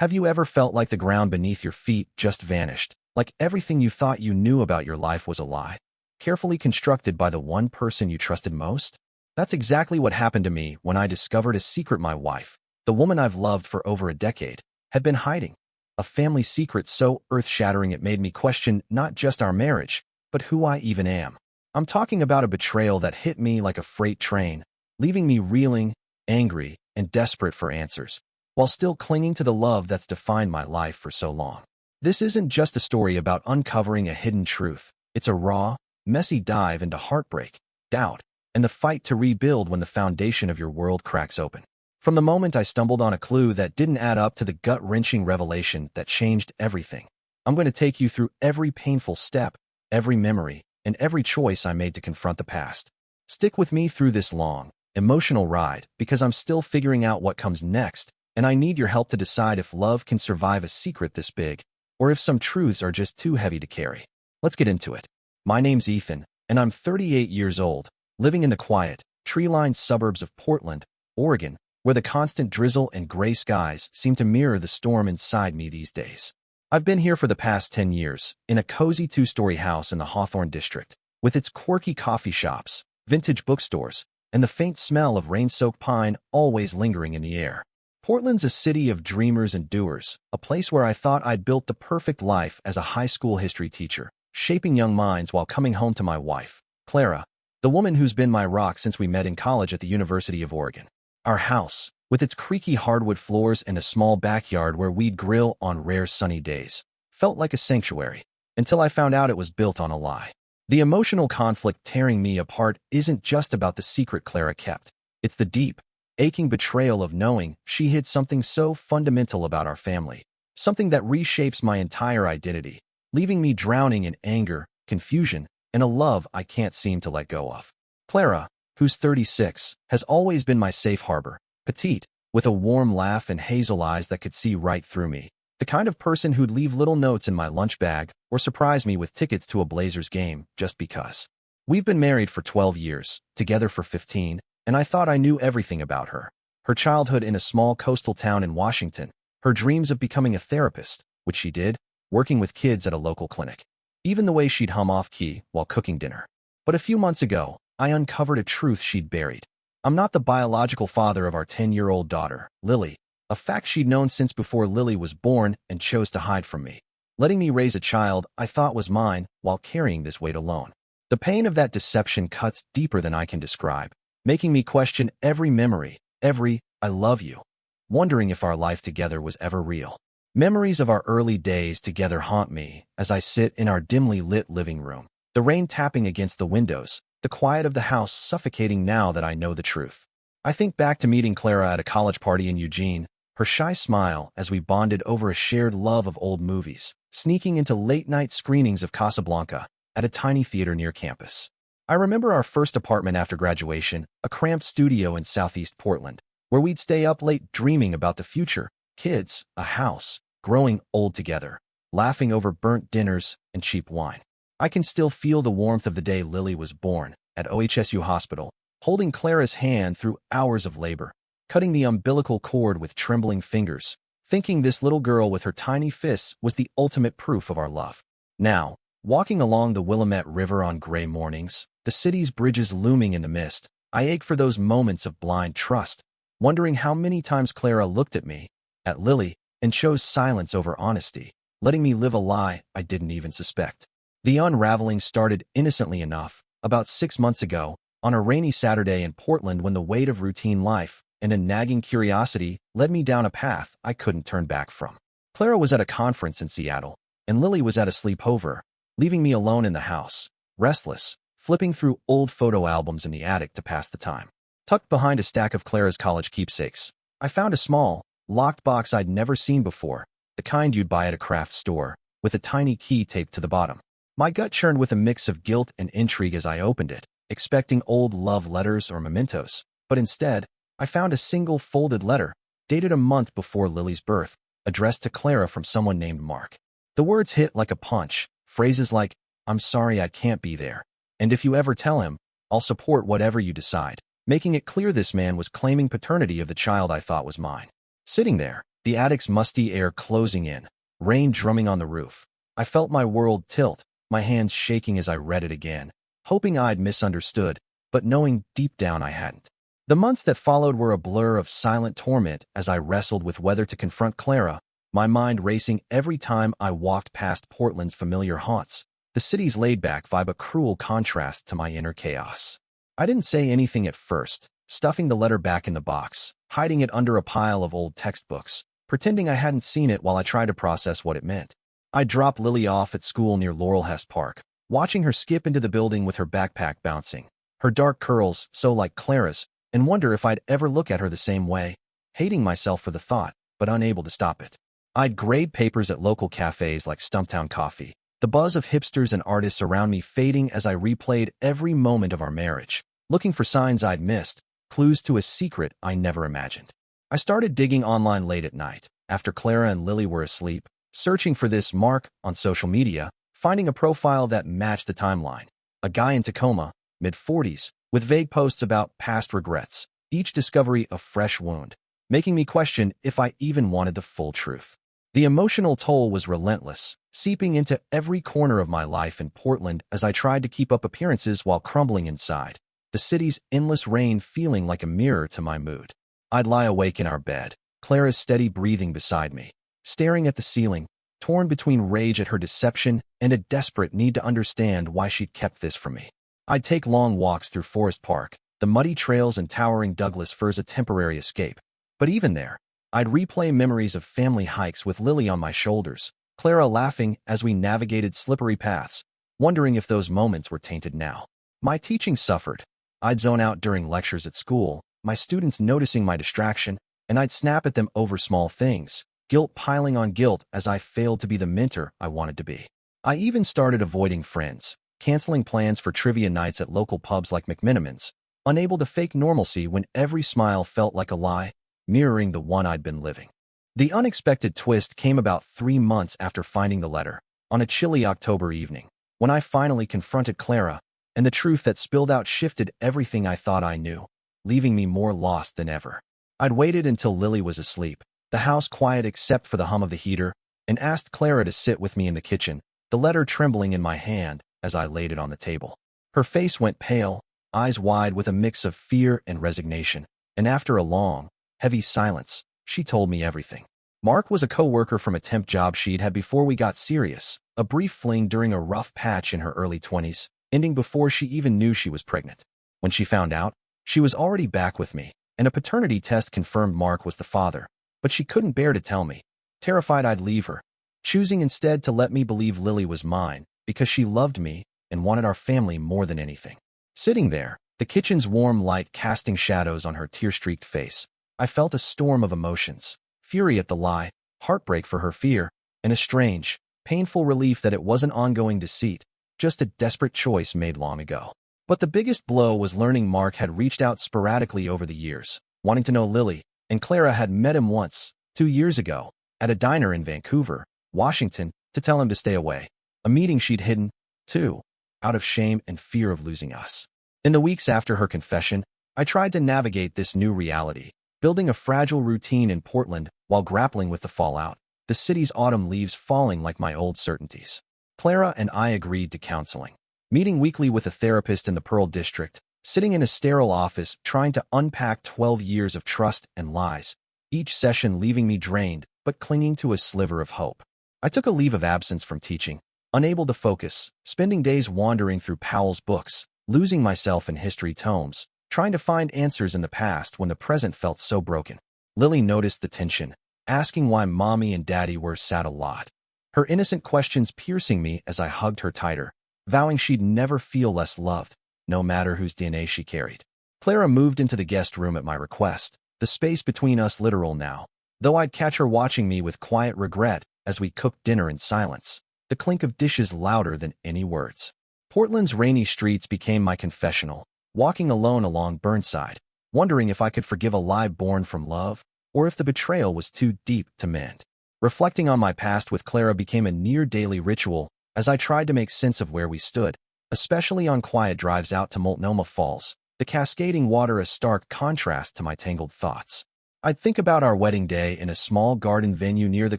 Have you ever felt like the ground beneath your feet just vanished, like everything you thought you knew about your life was a lie, carefully constructed by the one person you trusted most? That's exactly what happened to me when I discovered a secret my wife, the woman I've loved for over a decade, had been hiding. A family secret so earth-shattering it made me question not just our marriage, but who I even am. I'm talking about a betrayal that hit me like a freight train, leaving me reeling, angry, and desperate for answers, while still clinging to the love that's defined my life for so long. This isn't just a story about uncovering a hidden truth. It's a raw, messy dive into heartbreak, doubt, and the fight to rebuild when the foundation of your world cracks open. From the moment I stumbled on a clue that didn't add up to the gut-wrenching revelation that changed everything, I'm going to take you through every painful step, every memory, and every choice I made to confront the past. Stick with me through this long, emotional ride because I'm still figuring out what comes next, and I need your help to decide if love can survive a secret this big, or if some truths are just too heavy to carry. Let's get into it. My name's Ethan, and I'm 38 years old, living in the quiet, tree-lined suburbs of Portland, Oregon, where the constant drizzle and gray skies seem to mirror the storm inside me these days. I've been here for the past 10 years, in a cozy two-story house in the Hawthorne district, with its quirky coffee shops, vintage bookstores, and the faint smell of rain-soaked pine always lingering in the air. Portland's a city of dreamers and doers, a place where I thought I'd built the perfect life as a high school history teacher, shaping young minds while coming home to my wife, Clara, the woman who's been my rock since we met in college at the University of Oregon. Our house, with its creaky hardwood floors and a small backyard where we'd grill on rare sunny days, felt like a sanctuary, until I found out it was built on a lie. The emotional conflict tearing me apart isn't just about the secret Clara kept. It's the deep, aching betrayal of knowing she hid something so fundamental about our family, something that reshapes my entire identity, leaving me drowning in anger, confusion, and a love I can't seem to let go of. Clara, who's 36, has always been my safe harbor, petite, with a warm laugh and hazel eyes that could see right through me, the kind of person who'd leave little notes in my lunch bag or surprise me with tickets to a Blazers game just because. We've been married for 12 years, together for 15, and I thought I knew everything about her. Her childhood in a small coastal town in Washington, her dreams of becoming a therapist, which she did, working with kids at a local clinic, even the way she'd hum off-key while cooking dinner. But a few months ago, I uncovered a truth she'd buried. I'm not the biological father of our 10-year-old daughter, Lily, a fact she'd known since before Lily was born and chose to hide from me, letting me raise a child I thought was mine while carrying this weight alone. The pain of that deception cuts deeper than I can describe, making me question every memory, every "I love you," wondering if our life together was ever real. Memories of our early days together haunt me as I sit in our dimly lit living room, the rain tapping against the windows, the quiet of the house suffocating now that I know the truth. I think back to meeting Clara at a college party in Eugene, her shy smile as we bonded over a shared love of old movies, sneaking into late-night screenings of Casablanca at a tiny theater near campus. I remember our first apartment after graduation, a cramped studio in southeast Portland, where we'd stay up late dreaming about the future, kids, a house, growing old together, laughing over burnt dinners and cheap wine. I can still feel the warmth of the day Lily was born, at OHSU Hospital, holding Clara's hand through hours of labor, cutting the umbilical cord with trembling fingers, thinking this little girl with her tiny fists was the ultimate proof of our love. Now, walking along the Willamette River on gray mornings, the city's bridges looming in the mist, I ache for those moments of blind trust, wondering how many times Clara looked at me, at Lily, and chose silence over honesty, letting me live a lie I didn't even suspect. The unraveling started innocently enough, about 6 months ago, on a rainy Saturday in Portland when the weight of routine life and a nagging curiosity led me down a path I couldn't turn back from. Clara was at a conference in Seattle, and Lily was at a sleepover, leaving me alone in the house, restless, flipping through old photo albums in the attic to pass the time. Tucked behind a stack of Clara's college keepsakes, I found a small, locked box I'd never seen before, the kind you'd buy at a craft store, with a tiny key taped to the bottom. My gut churned with a mix of guilt and intrigue as I opened it, expecting old love letters or mementos, but instead, I found a single folded letter, dated a month before Lily's birth, addressed to Clara from someone named Mark. The words hit like a punch, phrases like, "I'm sorry I can't be there, and if you ever tell him, I'll support whatever you decide," making it clear this man was claiming paternity of the child I thought was mine. Sitting there, the attic's musty air closing in, rain drumming on the roof. I felt my world tilt, my hands shaking as I read it again, hoping I'd misunderstood, but knowing deep down I hadn't. The months that followed were a blur of silent torment as I wrestled with whether to confront Clara, my mind racing every time I walked past Portland's familiar haunts, the city's laid-back vibe a cruel contrast to my inner chaos. I didn't say anything at first, stuffing the letter back in the box, hiding it under a pile of old textbooks, pretending I hadn't seen it while I tried to process what it meant. I dropped Lily off at school near Laurelhurst Park, watching her skip into the building with her backpack bouncing, her dark curls so like Clara's, and wonder if I'd ever look at her the same way, hating myself for the thought, but unable to stop it. I'd grade papers at local cafes like Stumptown Coffee, the buzz of hipsters and artists around me fading as I replayed every moment of our marriage, looking for signs I'd missed, clues to a secret I never imagined. I started digging online late at night, after Clara and Lily were asleep, searching for this Mark on social media, finding a profile that matched the timeline. A guy in Tacoma, mid-40s, with vague posts about past regrets, each discovery a fresh wound, making me question if I even wanted the full truth. The emotional toll was relentless, seeping into every corner of my life in Portland as I tried to keep up appearances while crumbling inside, the city's endless rain feeling like a mirror to my mood. I'd lie awake in our bed, Clara's steady breathing beside me, staring at the ceiling, torn between rage at her deception and a desperate need to understand why she'd kept this from me. I'd take long walks through Forest Park, the muddy trails and towering Douglas firs a temporary escape. But even there, I'd replay memories of family hikes with Lily on my shoulders, Clara laughing as we navigated slippery paths, wondering if those moments were tainted now. My teaching suffered. I'd zone out during lectures at school, my students noticing my distraction, and I'd snap at them over small things, guilt piling on guilt as I failed to be the mentor I wanted to be. I even started avoiding friends, canceling plans for trivia nights at local pubs like McMenamin's, unable to fake normalcy when every smile felt like a lie, mirroring the one I'd been living. The unexpected twist came about 3 months after finding the letter, on a chilly October evening, when I finally confronted Clara, and the truth that spilled out shifted everything I thought I knew, leaving me more lost than ever. I'd waited until Lily was asleep, the house quiet except for the hum of the heater, and asked Clara to sit with me in the kitchen, the letter trembling in my hand as I laid it on the table. Her face went pale, eyes wide with a mix of fear and resignation, and after a long, heavy silence, she told me everything. Mark was a co-worker from a temp job she'd had before we got serious, a brief fling during a rough patch in her early 20s, ending before she even knew she was pregnant. When she found out, she was already back with me, and a paternity test confirmed Mark was the father, but she couldn't bear to tell me, terrified I'd leave her, choosing instead to let me believe Lily was mine, because she loved me and wanted our family more than anything. Sitting there, the kitchen's warm light casting shadows on her tear-streaked face, I felt a storm of emotions, fury at the lie, heartbreak for her fear, and a strange, painful relief that it wasn't ongoing deceit, just a desperate choice made long ago. But the biggest blow was learning Mark had reached out sporadically over the years, wanting to know Lily, and Clara had met him once, 2 years ago, at a diner in Vancouver, Washington, to tell him to stay away. A meeting she'd hidden, too, out of shame and fear of losing us. In the weeks after her confession, I tried to navigate this new reality, building a fragile routine in Portland while grappling with the fallout, the city's autumn leaves falling like my old certainties. Clara and I agreed to counseling, meeting weekly with a therapist in the Pearl District, sitting in a sterile office trying to unpack 12 years of trust and lies, each session leaving me drained but clinging to a sliver of hope. I took a leave of absence from teaching, unable to focus, spending days wandering through Powell's books, losing myself in history tomes, trying to find answers in the past when the present felt so broken. Lily noticed the tension, asking why Mommy and Daddy were sad a lot, her innocent questions piercing me as I hugged her tighter, vowing she'd never feel less loved, no matter whose DNA she carried. Clara moved into the guest room at my request, the space between us literal now, though I'd catch her watching me with quiet regret as we cooked dinner in silence, the clink of dishes louder than any words. Portland's rainy streets became my confessional, walking alone along Burnside, wondering if I could forgive a lie born from love, or if the betrayal was too deep to mend. Reflecting on my past with Clara became a near-daily ritual as I tried to make sense of where we stood, especially on quiet drives out to Multnomah Falls, the cascading water a stark contrast to my tangled thoughts. I'd think about our wedding day in a small garden venue near the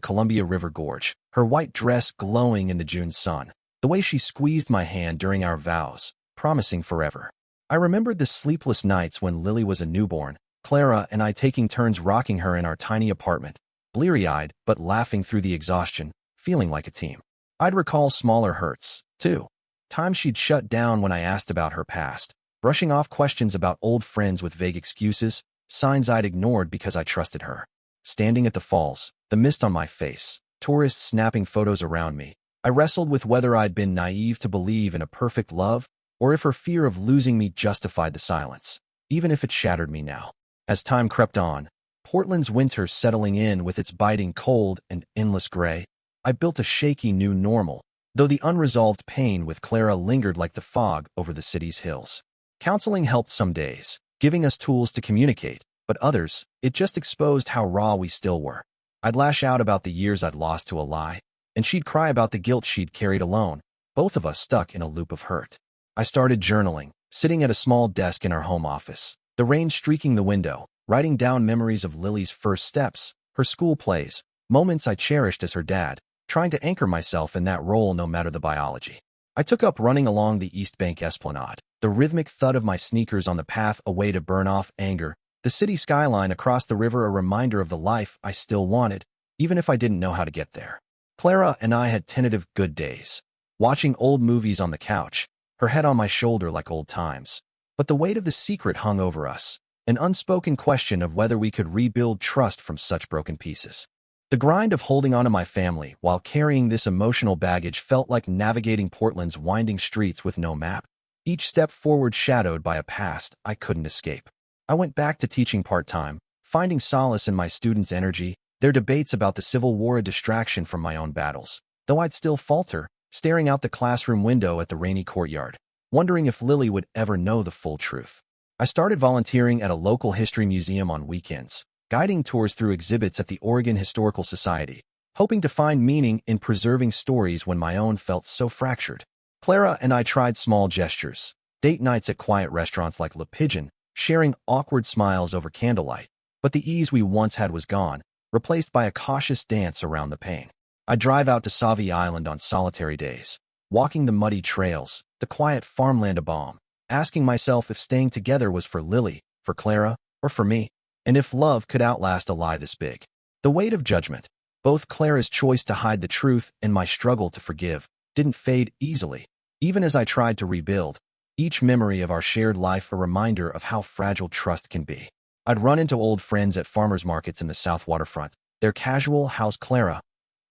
Columbia River Gorge, her white dress glowing in the June sun, the way she squeezed my hand during our vows, promising forever. I remembered the sleepless nights when Lily was a newborn, Clara and I taking turns rocking her in our tiny apartment, bleary-eyed but laughing through the exhaustion, feeling like a team. I'd recall smaller hurts, too. Times she'd shut down when I asked about her past, brushing off questions about old friends with vague excuses, signs I'd ignored because I trusted her. Standing at the falls, the mist on my face, tourists snapping photos around me, I wrestled with whether I'd been naive to believe in a perfect love, or if her fear of losing me justified the silence, even if it shattered me now. As time crept on, Portland's winter settling in with its biting cold and endless gray, I built a shaky new normal, though the unresolved pain with Clara lingered like the fog over the city's hills. Counseling helped some days, giving us tools to communicate, but others, it just exposed how raw we still were. I'd lash out about the years I'd lost to a lie, and she'd cry about the guilt she'd carried alone, both of us stuck in a loop of hurt. I started journaling, sitting at a small desk in our home office, the rain streaking the window, writing down memories of Lily's first steps, her school plays, moments I cherished as her dad, trying to anchor myself in that role no matter the biology. I took up running along the East Bank Esplanade, the rhythmic thud of my sneakers on the path a way to burn off anger, the city skyline across the river a reminder of the life I still wanted, even if I didn't know how to get there. Clara and I had tentative good days, watching old movies on the couch, her head on my shoulder like old times. But the weight of the secret hung over us, an unspoken question of whether we could rebuild trust from such broken pieces. The grind of holding on to my family while carrying this emotional baggage felt like navigating Portland's winding streets with no map, each step forward shadowed by a past I couldn't escape. I went back to teaching part-time, finding solace in my students' energy, their debates about the Civil War a distraction from my own battles, though I'd still falter, staring out the classroom window at the rainy courtyard, wondering if Lily would ever know the full truth. I started volunteering at a local history museum on weekends, guiding tours through exhibits at the Oregon Historical Society, hoping to find meaning in preserving stories when my own felt so fractured. Clara and I tried small gestures, date nights at quiet restaurants like Le Pigeon, sharing awkward smiles over candlelight, but the ease we once had was gone, replaced by a cautious dance around the pain. I'd drive out to Sauvie Island on solitary days, walking the muddy trails, the quiet farmland a balm, asking myself if staying together was for Lily, for Clara, or for me, and if love could outlast a lie this big. The weight of judgment, both Clara's choice to hide the truth and my struggle to forgive, didn't fade easily. Even as I tried to rebuild, each memory of our shared life a reminder of how fragile trust can be. I'd run into old friends at farmers markets in the South Waterfront, their casual "How's Clara?"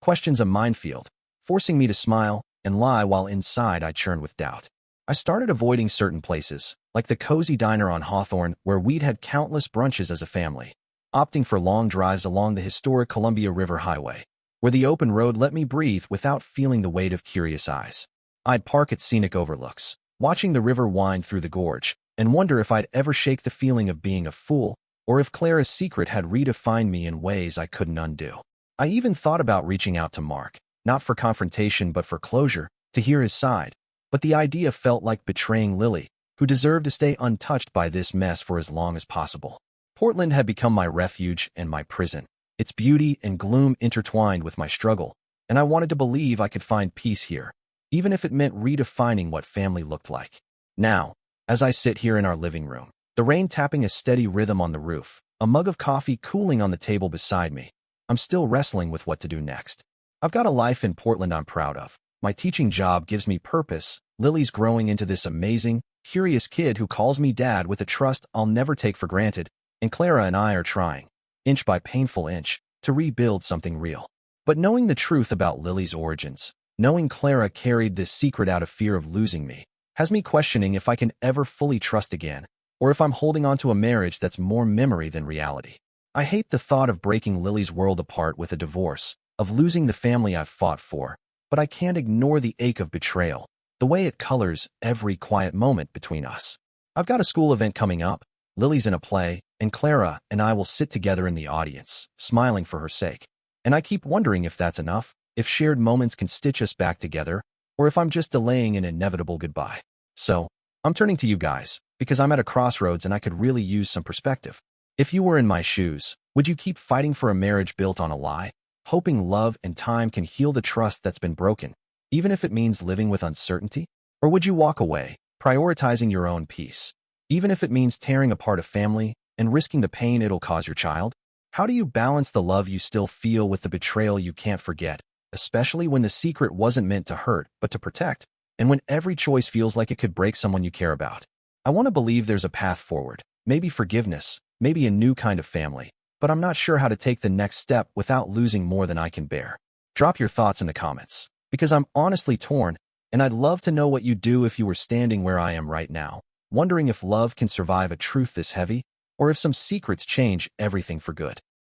questions a minefield, forcing me to smile and lie while inside I churned with doubt. I started avoiding certain places, like the cozy diner on Hawthorne where we'd had countless brunches as a family, opting for long drives along the historic Columbia River Highway, where the open road let me breathe without feeling the weight of curious eyes. I'd park at scenic overlooks, watching the river wind through the gorge, and wonder if I'd ever shake the feeling of being a fool, or if Clara's secret had redefined me in ways I couldn't undo. I even thought about reaching out to Mark, not for confrontation but for closure, to hear his side. But the idea felt like betraying Lily, who deserved to stay untouched by this mess for as long as possible. Portland had become my refuge and my prison, its beauty and gloom intertwined with my struggle, and I wanted to believe I could find peace here, even if it meant redefining what family looked like. Now, as I sit here in our living room, the rain tapping a steady rhythm on the roof, a mug of coffee cooling on the table beside me, I'm still wrestling with what to do next. I've got a life in Portland I'm proud of. My teaching job gives me purpose. Lily's growing into this amazing, curious kid who calls me dad with a trust I'll never take for granted, and Clara and I are trying, inch by painful inch, to rebuild something real. But knowing the truth about Lily's origins, knowing Clara carried this secret out of fear of losing me, has me questioning if I can ever fully trust again, or if I'm holding on to a marriage that's more memory than reality. I hate the thought of breaking Lily's world apart with a divorce, of losing the family I've fought for, but I can't ignore the ache of betrayal, the way it colors every quiet moment between us. I've got a school event coming up, Lily's in a play, and Clara and I will sit together in the audience, smiling for her sake. And I keep wondering if that's enough, if shared moments can stitch us back together, or if I'm just delaying an inevitable goodbye. So, I'm turning to you guys, because I'm at a crossroads and I could really use some perspective. If you were in my shoes, would you keep fighting for a marriage built on a lie, hoping love and time can heal the trust that's been broken, even if it means living with uncertainty? Or would you walk away, prioritizing your own peace, even if it means tearing apart a family and risking the pain it'll cause your child? How do you balance the love you still feel with the betrayal you can't forget, especially when the secret wasn't meant to hurt but to protect, and when every choice feels like it could break someone you care about? I want to believe there's a path forward, maybe forgiveness, maybe a new kind of family, but I'm not sure how to take the next step without losing more than I can bear. Drop your thoughts in the comments, because I'm honestly torn, and I'd love to know what you'd do if you were standing where I am right now, wondering if love can survive a truth this heavy, or if some secrets change everything for good.